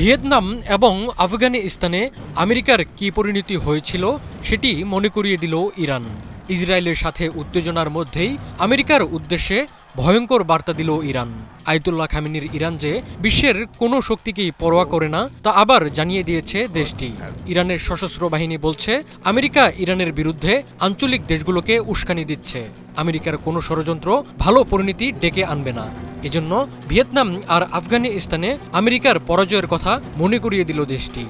Vietnam এবং আফগানিস্তানে আমেরিকার কী পরিণতি হয়েছিল সেটি মনে করিয়ে দিল ইরান। ইসরায়েলের সাথে উত্তেজনার মধ্যেই আমেরিকার উদ্দেশ্যে ভয়ঙ্কর বার্তা দিল ইরান। আয়াতুল্লাহ খামেনির ইরান যে বিশ্বের কোনো শক্তিকেই পরোয়া করে না তা আবার জানিয়ে দিয়েছে দেশটি। ইরানের সশস্ত্র বাহিনী বলছে আমেরিকা ইরানের বিরুদ্ধে আঞ্চলিক দেশগুলোকে উস্কানি দিচ্ছে। আমেরিকার কোনো ষড়যন্ত্র ভালো পরিণতি ডেকে আনবে না। এজন্য ভিয়েতনাম আর আফগানিস্তানে আমেরিকার পরাজয়ের কথা মনে করিয়ে দিল দেশটি।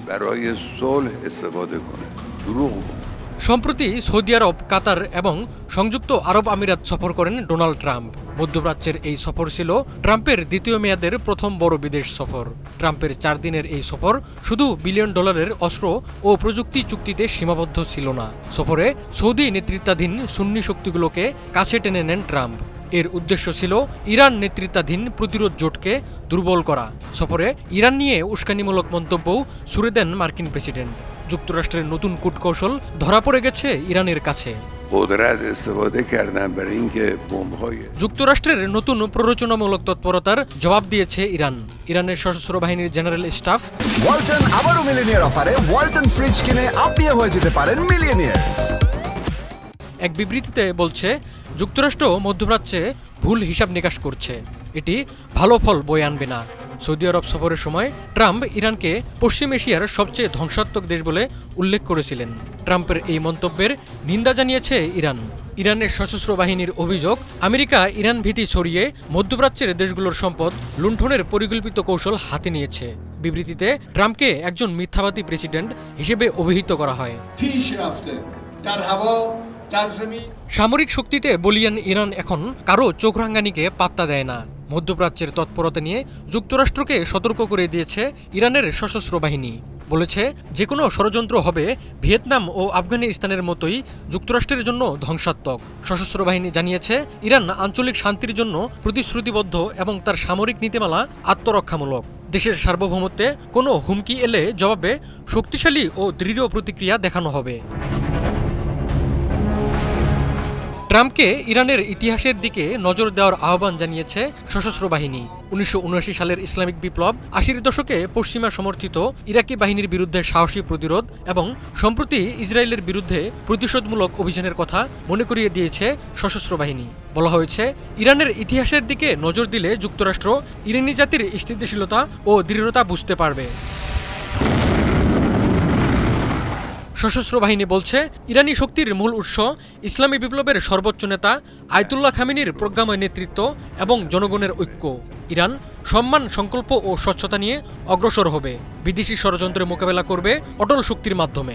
সম্প্রতি সৌদি আরব, কাতার এবং সংযুক্ত আরব আমিরাত সফর করেন ডোনাল্ড ট্রাম্প। মধ্যপ্রাচ্যের এই সফর ছিল ট্রাম্পের দ্বিতীয় মেয়াদের প্রথম বড় বিদেশ সফর। ট্রাম্পের 4 দিনের এই সফর শুধু বিলিয়ন ডলারের অস্ত্র ও প্রযুক্তি চুক্তিতে সীমাবদ্ধ ছিল না। সফরে সৌদি নেতৃত্বাধীন সুন্নি শক্তিগুলোকে কাছে টেনে নেন ট্রাম্প। এর উদ্দেশ্য ছিল ইরান নেতৃত্বাধীন প্রতিরোধ জোটকে দুর্বল করা। সফরে ইরান নিয়ে উস্কানিমূলক মন্তব্যও ছুড়ে দেন মার্কিন প্রেসিডেন্ট। যুক্তরাষ্ট্রের নতুন কূটকৌশল ধরা পড়ে গেছে ইরানের কাছে। যুক্তরাষ্ট্রের নতুন প্ররোচনামূলক তৎপরতার জবাব দিয়েছে ইরান। ইরানের সশস্ত্র বাহিনীর জেনারেল স্টাফ ওয়ালটন আবারও মিলিয়নিয়ার অফারে ওয়ালটন ফ্রিজ কিনে আপনিও হয়ে যেতে পারেন মিলিয়নিয়ার। এক বিবৃতিতে বলছে, যুক্তরাষ্ট্র মধ্যপ্রাচ্যে ভুল হিসাব নিকাশ করছে, এটি ভালো ফল বয়ে আনবে না। সৌদি আরব সফরের সময় ট্রাম্প ইরানকে পশ্চিম এশিয়ার সবচেয়ে ধ্বংসাত্মক দেশ বলে উল্লেখ করেছিলেন। ট্রাম্পের এই মন্তব্যের নিন্দা জানিয়েছে ইরান। ইরানের সশস্ত্র বাহিনীর অভিযোগ, আমেরিকা ইরান ভীতি ছড়িয়ে মধ্যপ্রাচ্যের দেশগুলোর সম্পদ লুণ্ঠনের পরিকল্পিত কৌশল হাতে নিয়েছে। বিবৃতিতে ট্রাম্পকে একজন মিথ্যাবাদী প্রেসিডেন্ট হিসেবে অভিহিত করা হয়। সামরিক শক্তিতে বলিয়ান ইরান এখন কারো চোখ রাঙানিকে পাত্তা দেয় না। মধ্যপ্রাচ্যের তৎপরতা নিয়ে যুক্তরাষ্ট্রকে সতর্ক করে দিয়েছে ইরানের সশস্ত্র বাহিনী। বলেছে, যে কোনো ষড়যন্ত্র হবে ভিয়েতনাম ও আফগানিস্তানের মতোই যুক্তরাষ্ট্রের জন্য ধ্বংসাত্মক। সশস্ত্র বাহিনী জানিয়েছে, ইরান আঞ্চলিক শান্তির জন্য প্রতিশ্রুতিবদ্ধ এবং তার সামরিক নীতিমালা আত্মরক্ষামূলক। দেশের সার্বভৌমত্বে কোনো হুমকি এলে জবাবে শক্তিশালী ও দৃঢ় প্রতিক্রিয়া দেখানো হবে। ট্রাম্পকে ইরানের ইতিহাসের দিকে নজর দেওয়ার আহ্বান জানিয়েছে সশস্ত্র বাহিনী। 1979 সালের ইসলামিক বিপ্লব, 80-এর দশকে পশ্চিমা সমর্থিত ইরাকি বাহিনীর বিরুদ্ধে সাহসী প্রতিরোধ এবং সম্প্রতি ইসরায়েলের বিরুদ্ধে প্রতিশোধমূলক অভিযানের কথা মনে করিয়ে দিয়েছে সশস্ত্র বাহিনী। বলা হয়েছে, ইরানের ইতিহাসের দিকে নজর দিলে যুক্তরাষ্ট্র ইরানি জাতির স্থিতিশীলতা ও দৃঢ়তা বুঝতে পারবে। সশস্ত্র বাহিনী বলছে, ইরানি শক্তির মূল উৎস ইসলামী বিপ্লবের সর্বোচ্চ নেতা আয়াতুল্লাহ খামেনির প্রজ্ঞাময় নেতৃত্ব এবং জনগণের ঐক্য। ইরান সম্মান, সংকল্প ও স্বচ্ছতা নিয়ে অগ্রসর হবে, বিদেশি ষড়যন্ত্রের মোকাবেলা করবে অটল শক্তির মাধ্যমে।